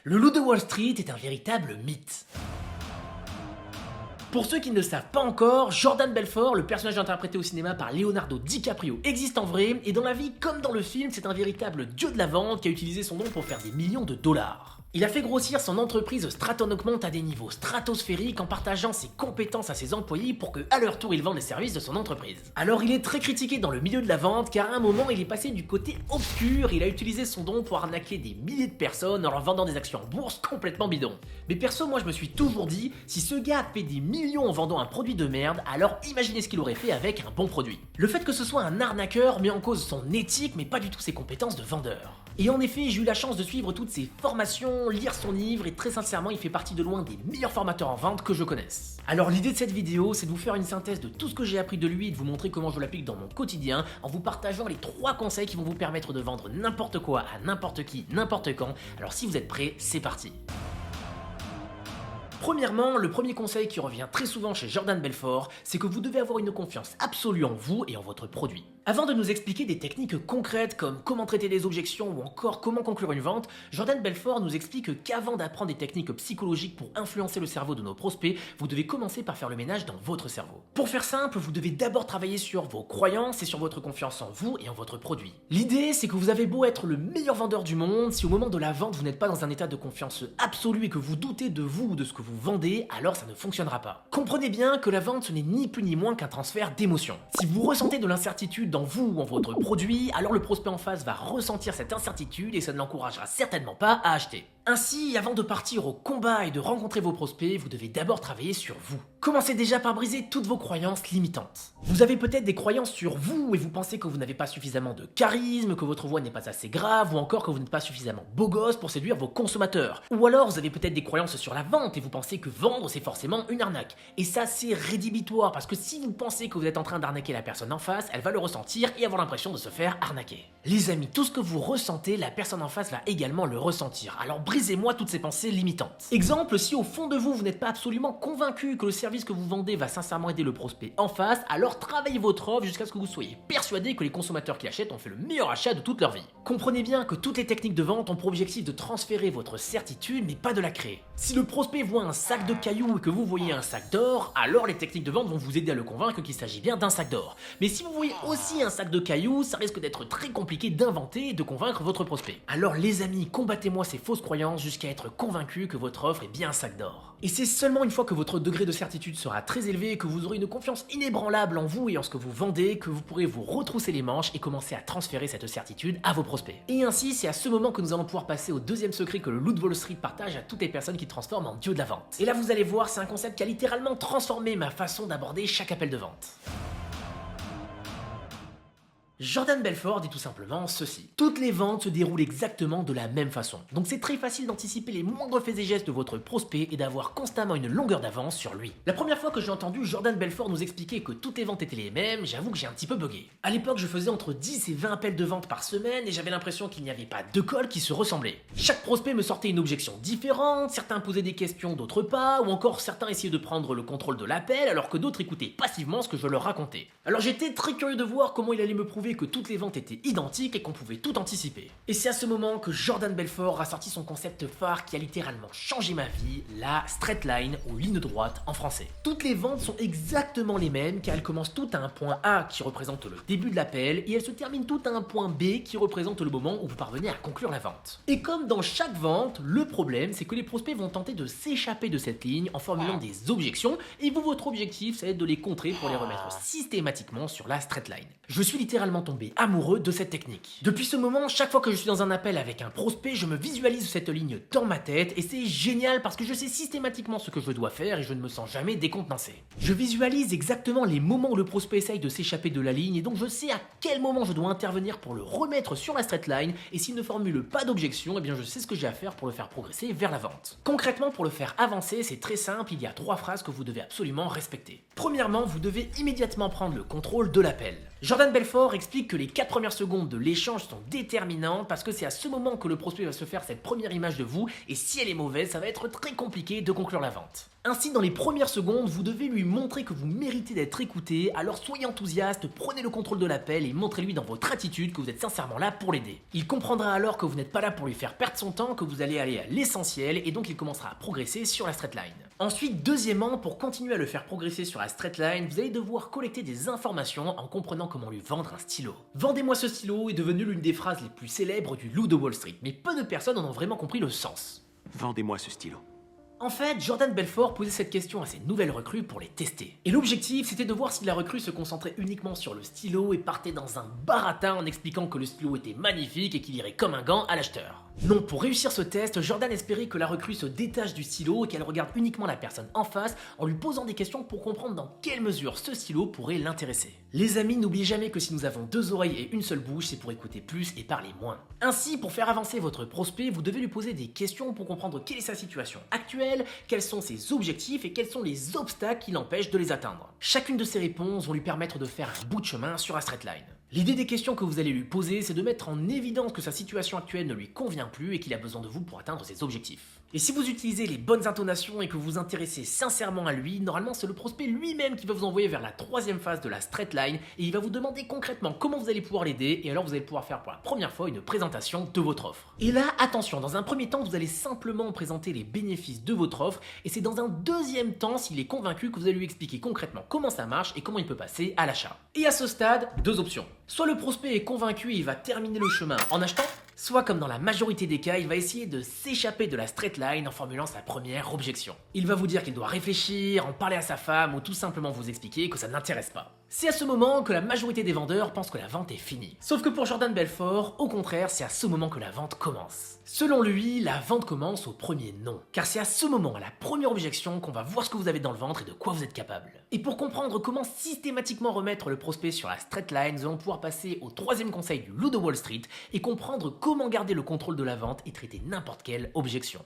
Le loup de Wall Street est un véritable mythe. Pour ceux qui ne le savent pas encore, Jordan Belfort, le personnage interprété au cinéma par Leonardo DiCaprio, existe en vrai, et dans la vie comme dans le film, c'est un véritable dieu de la vente qui a utilisé son nom pour faire des millions de dollars. Il a fait grossir son entreprise Stratton Oakmont à des niveaux stratosphériques en partageant ses compétences à ses employés pour que, à leur tour, ils vendent les services de son entreprise. Alors il est très critiqué dans le milieu de la vente car à un moment il est passé du côté obscur et il a utilisé son don pour arnaquer des milliers de personnes en leur vendant des actions en bourse complètement bidons. Mais perso, moi je me suis toujours dit, si ce gars a fait des millions en vendant un produit de merde, alors imaginez ce qu'il aurait fait avec un bon produit. Le fait que ce soit un arnaqueur met en cause son éthique mais pas du tout ses compétences de vendeur. Et en effet, j'ai eu la chance de suivre toutes ses formations, lire son livre et très sincèrement, il fait partie de loin des meilleurs formateurs en vente que je connaisse. Alors l'idée de cette vidéo, c'est de vous faire une synthèse de tout ce que j'ai appris de lui et de vous montrer comment je l'applique dans mon quotidien en vous partageant les 3 conseils qui vont vous permettre de vendre n'importe quoi à n'importe qui, n'importe quand. Alors si vous êtes prêts, c'est parti. Premièrement, le premier conseil qui revient très souvent chez Jordan Belfort, c'est que vous devez avoir une confiance absolue en vous et en votre produit. Avant de nous expliquer des techniques concrètes comme comment traiter les objections ou encore comment conclure une vente, Jordan Belfort nous explique qu'avant d'apprendre des techniques psychologiques pour influencer le cerveau de nos prospects, vous devez commencer par faire le ménage dans votre cerveau. Pour faire simple, vous devez d'abord travailler sur vos croyances et sur votre confiance en vous et en votre produit. L'idée, c'est que vous avez beau être le meilleur vendeur du monde, si au moment de la vente vous n'êtes pas dans un état de confiance absolue et que vous doutez de vous ou de ce que vous vendez, alors ça ne fonctionnera pas. Comprenez bien que la vente ce n'est ni plus ni moins qu'un transfert d'émotions. Si vous ressentez de l'incertitude dans vous ou en votre produit, alors le prospect en face va ressentir cette incertitude et ça ne l'encouragera certainement pas à acheter. Ainsi, avant de partir au combat et de rencontrer vos prospects, vous devez d'abord travailler sur vous. Commencez déjà par briser toutes vos croyances limitantes. Vous avez peut-être des croyances sur vous et vous pensez que vous n'avez pas suffisamment de charisme, que votre voix n'est pas assez grave ou encore que vous n'êtes pas suffisamment beau gosse pour séduire vos consommateurs. Ou alors vous avez peut-être des croyances sur la vente et vous pensez que vendre c'est forcément une arnaque. Et ça c'est rédhibitoire parce que si vous pensez que vous êtes en train d'arnaquer la personne en face, elle va le ressentir et avoir l'impression de se faire arnaquer. Les amis, tout ce que vous ressentez, la personne en face va également le ressentir. Alors brisez-moi toutes ces pensées limitantes. Exemple, si au fond de vous, vous n'êtes pas absolument convaincu que le service que vous vendez va sincèrement aider le prospect en face, alors travaillez votre offre jusqu'à ce que vous soyez persuadé que les consommateurs qui achètent ont fait le meilleur achat de toute leur vie. Comprenez bien que toutes les techniques de vente ont pour objectif de transférer votre certitude mais pas de la créer. Si le prospect voit un sac de cailloux et que vous voyez un sac d'or, alors les techniques de vente vont vous aider à le convaincre qu'il s'agit bien d'un sac d'or. Mais si vous voyez aussi un sac de cailloux, ça risque d'être très compliqué d'inventer et de convaincre votre prospect. Alors les amis, combattez-moi ces fausses croyances jusqu'à être convaincu que votre offre est bien un sac d'or. Et c'est seulement une fois que votre degré de certitude sera très élevé et que vous aurez une confiance inébranlable en vous et en ce que vous vendez que vous pourrez vous retrousser les manches et commencer à transférer cette certitude à vos prospects. Et ainsi, c'est à ce moment que nous allons pouvoir passer au deuxième secret que le loup de Wall Street partage à toutes les personnes qui transforment en dieu de la vente. Et là vous allez voir, c'est un concept qui a littéralement transformé ma façon d'aborder chaque appel de vente. Jordan Belfort dit tout simplement ceci. Toutes les ventes se déroulent exactement de la même façon. Donc c'est très facile d'anticiper les moindres faits et gestes de votre prospect et d'avoir constamment une longueur d'avance sur lui. La première fois que j'ai entendu Jordan Belfort nous expliquer que toutes les ventes étaient les mêmes, j'avoue que j'ai un petit peu bugué. À l'époque, je faisais entre 10 et 20 appels de vente par semaine et j'avais l'impression qu'il n'y avait pas deux calls qui se ressemblaient. Chaque prospect me sortait une objection différente, certains posaient des questions, d'autres pas, ou encore certains essayaient de prendre le contrôle de l'appel alors que d'autres écoutaient passivement ce que je leur racontais. Alors j'étais très curieux de voir comment il allait me prouver que toutes les ventes étaient identiques et qu'on pouvait tout anticiper. Et c'est à ce moment que Jordan Belfort a sorti son concept phare qui a littéralement changé ma vie, la straight line ou ligne droite en français. Toutes les ventes sont exactement les mêmes car elles commencent toutes à un point A qui représente le début de l'appel et elles se terminent toutes à un point B qui représente le moment où vous parvenez à conclure la vente. Et comme dans chaque vente, le problème c'est que les prospects vont tenter de s'échapper de cette ligne en formulant des objections et vous, votre objectif, ça va être de les contrer pour les remettre systématiquement sur la straight line. Je suis littéralement tombé amoureux de cette technique. Depuis ce moment, chaque fois que je suis dans un appel avec un prospect, je me visualise cette ligne dans ma tête et c'est génial parce que je sais systématiquement ce que je dois faire et je ne me sens jamais décontenancé. Je visualise exactement les moments où le prospect essaye de s'échapper de la ligne et donc je sais à quel moment je dois intervenir pour le remettre sur la straight line et s'il ne formule pas d'objection, eh bien je sais ce que j'ai à faire pour le faire progresser vers la vente. Concrètement, pour le faire avancer, c'est très simple, il y a 3 phrases que vous devez absolument respecter. Premièrement, vous devez immédiatement prendre le contrôle de l'appel. Jordan Belfort explique que les 4 premières secondes de l'échange sont déterminantes parce que c'est à ce moment que le prospect va se faire cette première image de vous et si elle est mauvaise, ça va être très compliqué de conclure la vente. Ainsi, dans les premières secondes, vous devez lui montrer que vous méritez d'être écouté, alors soyez enthousiaste, prenez le contrôle de l'appel et montrez-lui dans votre attitude que vous êtes sincèrement là pour l'aider. Il comprendra alors que vous n'êtes pas là pour lui faire perdre son temps, que vous allez aller à l'essentiel et donc il commencera à progresser sur la straight line. Ensuite, deuxièmement, pour continuer à le faire progresser sur la straight line, vous allez devoir collecter des informations en comprenant comment lui vendre un stylo. Vendez-moi ce stylo est devenu l'une des phrases les plus célèbres du loup de Wall Street, mais peu de personnes en ont vraiment compris le sens. Vendez-moi ce stylo. En fait, Jordan Belfort posait cette question à ses nouvelles recrues pour les tester. Et l'objectif, c'était de voir si la recrue se concentrait uniquement sur le stylo et partait dans un baratin en expliquant que le stylo était magnifique et qu'il irait comme un gant à l'acheteur. Non, pour réussir ce test, Jordan espérait que la recrue se détache du stylo et qu'elle regarde uniquement la personne en face en lui posant des questions pour comprendre dans quelle mesure ce stylo pourrait l'intéresser. Les amis, n'oubliez jamais que si nous avons 2 oreilles et une seule bouche, c'est pour écouter plus et parler moins. Ainsi, pour faire avancer votre prospect, vous devez lui poser des questions pour comprendre quelle est sa situation actuelle, quels sont ses objectifs et quels sont les obstacles qui l'empêchent de les atteindre. Chacune de ces réponses vont lui permettre de faire un bout de chemin sur la straight line. L'idée des questions que vous allez lui poser, c'est de mettre en évidence que sa situation actuelle ne lui convient plus et qu'il a besoin de vous pour atteindre ses objectifs. Et si vous utilisez les bonnes intonations et que vous vous intéressez sincèrement à lui, normalement c'est le prospect lui-même qui va vous envoyer vers la 3e phase de la straight line et il va vous demander concrètement comment vous allez pouvoir l'aider et alors vous allez pouvoir faire pour la première fois une présentation de votre offre. Et là, attention, dans un premier temps, vous allez simplement présenter les bénéfices de votre offre et c'est dans un deuxième temps, s'il est convaincu, que vous allez lui expliquer concrètement comment ça marche et comment il peut passer à l'achat. Et à ce stade, 2 options. Soit le prospect est convaincu et il va terminer le chemin en achetant, soit comme dans la majorité des cas, il va essayer de s'échapper de la straight line en formulant sa première objection. Il va vous dire qu'il doit réfléchir, en parler à sa femme ou tout simplement vous expliquer que ça n'intéresse pas. C'est à ce moment que la majorité des vendeurs pensent que la vente est finie. Sauf que pour Jordan Belfort, au contraire, c'est à ce moment que la vente commence. Selon lui, la vente commence au premier non. Car c'est à ce moment, à la première objection, qu'on va voir ce que vous avez dans le ventre et de quoi vous êtes capable. Et pour comprendre comment systématiquement remettre le prospect sur la straight line, nous allons pouvoir passer au 3e conseil du loup de Wall Street et comprendre comment garder le contrôle de la vente et traiter n'importe quelle objection.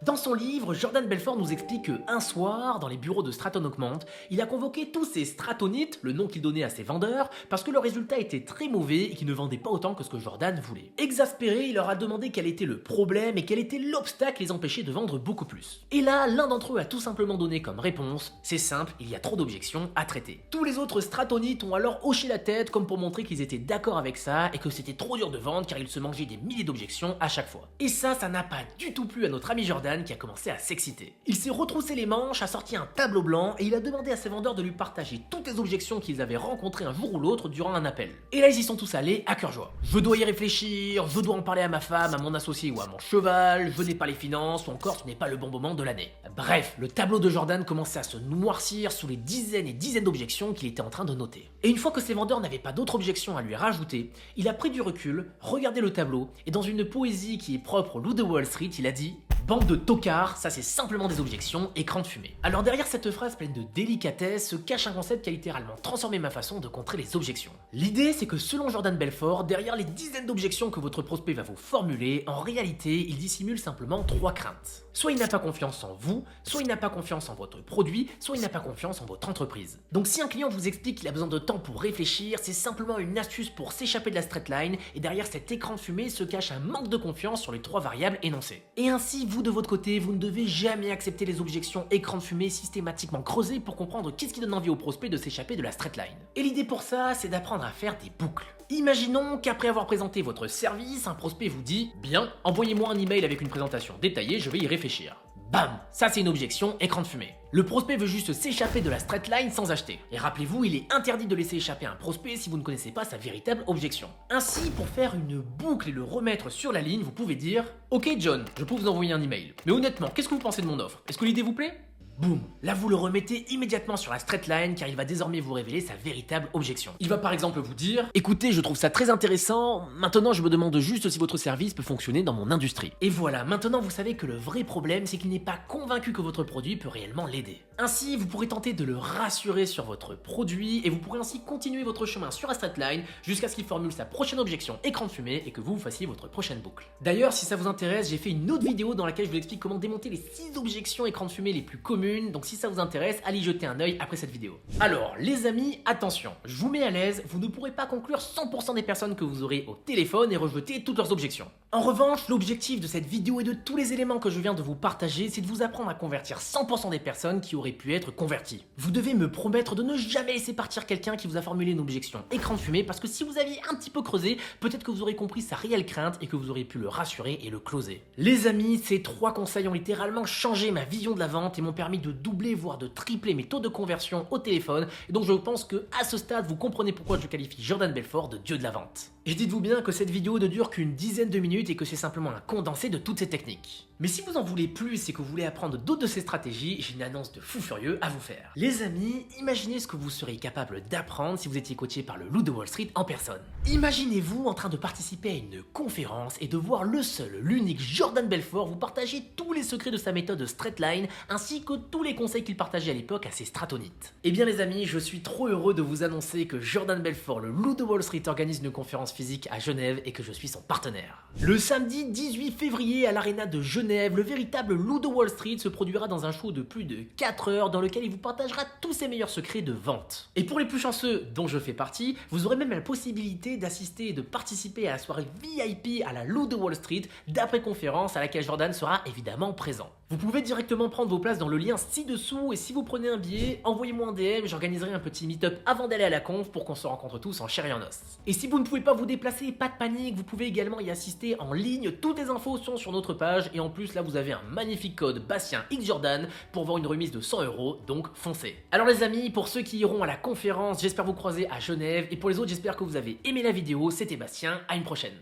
Dans son livre, Jordan Belfort nous explique qu'un soir, dans les bureaux de Stratton Oakmont, il a convoqué tous ses Strattonites, le nom qu'il donnait à ses vendeurs, parce que le résultat était très mauvais et qu'ils ne vendaient pas autant que ce que Jordan voulait. Exaspéré, il leur a demandé quel était le problème et quel était l'obstacle qui les empêchait de vendre beaucoup plus. Et là, l'un d'entre eux a tout simplement donné comme réponse: c'est simple, il y a trop d'objections à traiter. Tous les autres Strattonites ont alors hoché la tête comme pour montrer qu'ils étaient d'accord avec ça et que c'était trop dur de vendre car ils se mangeaient des milliers d'objections à chaque fois. Et ça n'a pas du tout plu à notre ami Jordan qui a commencé à s'exciter. Il s'est retroussé les manches, a sorti un tableau blanc et il a demandé à ses vendeurs de lui partager toutes les objections qu'ils avaient rencontrées un jour ou l'autre durant un appel. Et là ils y sont tous allés à cœur joie. Je dois y réfléchir, je dois en parler à ma femme, à mon associé ou à mon cheval, je n'ai pas les finances ou encore ce n'est pas le bon moment de l'année. Bref, le tableau de Jordan commençait à se noircir sous les dizaines et dizaines d'objections qu'il était en train de noter. Et une fois que ses vendeurs n'avaient pas d'autres objections à lui rajouter, il a pris du recul, regardé le tableau et dans une poésie qui est propre au loup de Wall Street, il a dit: bande de tocards, ça c'est simplement des objections, écran de fumée. Alors derrière cette phrase pleine de délicatesse se cache un concept qui a littéralement transformé ma façon de contrer les objections. L'idée c'est que selon Jordan Belfort, derrière les dizaines d'objections que votre prospect va vous formuler, en réalité il dissimule simplement 3 craintes. Soit il n'a pas confiance en vous, soit il n'a pas confiance en votre produit, soit il n'a pas confiance en votre entreprise. Donc si un client vous explique qu'il a besoin de temps pour réfléchir, c'est simplement une astuce pour s'échapper de la straight line et derrière cet écran de fumée se cache un manque de confiance sur les 3 variables énoncées. Et ainsi, vous de votre côté, vous ne devez jamais accepter les objections écran de fumée systématiquement creusées pour comprendre qu'est-ce qui donne envie au prospect de s'échapper de la straight line. Et l'idée pour ça, c'est d'apprendre à faire des boucles. Imaginons qu'après avoir présenté votre service, un prospect vous dit: bien, envoyez-moi un email avec une présentation détaillée, je vais y réfléchir. Bam! Ça c'est une objection, écran de fumée. Le prospect veut juste s'échapper de la straight line sans acheter. Et rappelez-vous, il est interdit de laisser échapper un prospect si vous ne connaissez pas sa véritable objection. Ainsi, pour faire une boucle et le remettre sur la ligne, vous pouvez dire: ok John, je peux vous envoyer un email. Mais honnêtement, qu'est-ce que vous pensez de mon offre? Est-ce que l'idée vous plaît? Boum! Là vous le remettez immédiatement sur la straight line car il va désormais vous révéler sa véritable objection. Il va par exemple vous dire: écoutez, je trouve ça très intéressant, maintenant je me demande juste si votre service peut fonctionner dans mon industrie. Et voilà, maintenant vous savez que le vrai problème c'est qu'il n'est pas convaincu que votre produit peut réellement l'aider. Ainsi, vous pourrez tenter de le rassurer sur votre produit et vous pourrez ainsi continuer votre chemin sur la straight line jusqu'à ce qu'il formule sa prochaine objection écran de fumée et que vous fassiez votre prochaine boucle. D'ailleurs, si ça vous intéresse, j'ai fait une autre vidéo dans laquelle je vous explique comment démonter les 6 objections écran de fumée les plus communes commune, donc si ça vous intéresse, allez y jeter un œil après cette vidéo. Alors, les amis, attention, je vous mets à l'aise, vous ne pourrez pas conclure 100% des personnes que vous aurez au téléphone et rejeter toutes leurs objections. En revanche, l'objectif de cette vidéo et de tous les éléments que je viens de vous partager, c'est de vous apprendre à convertir 100% des personnes qui auraient pu être converties. Vous devez me promettre de ne jamais laisser partir quelqu'un qui vous a formulé une objection écran de fumée, parce que si vous aviez un petit peu creusé, peut-être que vous aurez compris sa réelle crainte et que vous aurez pu le rassurer et le closer. Les amis, ces 3 conseils ont littéralement changé ma vision de la vente et m'ont permis de doubler voire de tripler mes taux de conversion au téléphone, et donc je pense que à ce stade vous comprenez pourquoi je qualifie Jordan Belfort de dieu de la vente. Et dites-vous bien que cette vidéo ne dure qu'une dizaine de minutes et que c'est simplement un condensé de toutes ces techniques. Mais si vous en voulez plus et que vous voulez apprendre d'autres de ces stratégies, j'ai une annonce de fou furieux à vous faire. Les amis, imaginez ce que vous seriez capable d'apprendre si vous étiez coaché par le loup de Wall Street en personne. Imaginez-vous en train de participer à une conférence et de voir le seul, l'unique Jordan Belfort vous partager tous les secrets de sa méthode Straightline ainsi que tous les conseils qu'il partageait à l'époque à ses stratonites. Eh bien les amis, je suis trop heureux de vous annoncer que Jordan Belfort, le loup de Wall Street, organise une conférence physique à Genève et que je suis son partenaire. Le samedi 18 février à l'Arena de Genève, le véritable loup de Wall Street se produira dans un show de plus de 4 heures dans lequel il vous partagera tous ses meilleurs secrets de vente. Et pour les plus chanceux, dont je fais partie, vous aurez même la possibilité d'assister et de participer à la soirée VIP à la loup de Wall Street d'après-conférence à laquelle Jordan sera évidemment présent. Vous pouvez directement prendre vos places dans le lien ci-dessous et si vous prenez un billet, envoyez-moi un DM, j'organiserai un petit meet-up avant d'aller à la conf pour qu'on se rencontre tous en chair et en os. Et si vous ne pouvez pas vous déplacer, pas de panique, vous pouvez également y assister en ligne, toutes les infos sont sur notre page et en plus là vous avez un magnifique code BastienXJordan pour voir une remise de 100 €, donc foncez. Alors les amis, pour ceux qui iront à la conférence, j'espère vous croiser à Genève et pour les autres j'espère que vous avez aimé la vidéo, c'était Bastien, à une prochaine.